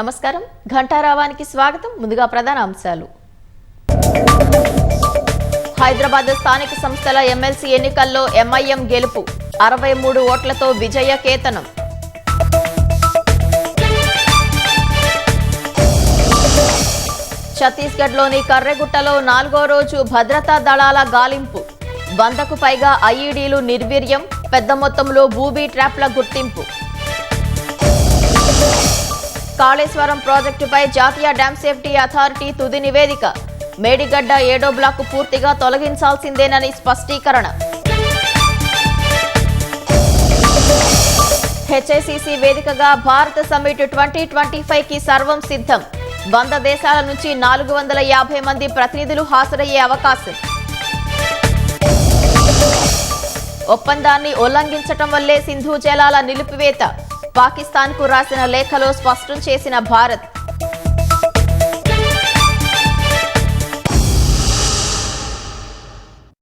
నమస్కారం ఘంటారావానికి స్వాగతం. ముందుగా ప్రధాన అంశాలు. హైదరాబాద్ స్థానిక సంస్థల ఎమ్మెల్సీ ఎన్నికల్లో ఎంఐఎం గెలుపు 63 ఓట్లతో విజయ కేతనం. ఛత్తీస్గఢ్లోని కర్రెగుట్టలో 4వ రోజు భద్రతా దళాల గాలింపు. 100కు పైగా ఐఈడీలు నిర్వీర్యం. పెద్ద మొత్తంలో బూబీ ట్రాప్ల గుర్తింపు. కాళేశ్వరం ప్రాజెక్టుపై జాతీయ డ్యామ్ సేఫ్టీ అథారిటీ తుది నివేదిక. మేడిగడ్డ 7వ బ్లాక్ పూర్తిగా తొలగించాల్సిందేనని స్పష్టీకరణ. హెచ్ఐసిసి వేదికగా భారత సమ్మిట్ 2025కి సర్వం సిద్ధం. 100 దేశాల నుంచి 450 మంది ప్రతినిధులు హాజరయ్యే అవకాశం. ఒప్పందాన్ని ఉల్లంఘించటం వల్లే సింధు జలాల నిలిపివేత. పాకిస్తాన్కు రాసిన లేఖలో స్పష్టం చేసిన భారత్.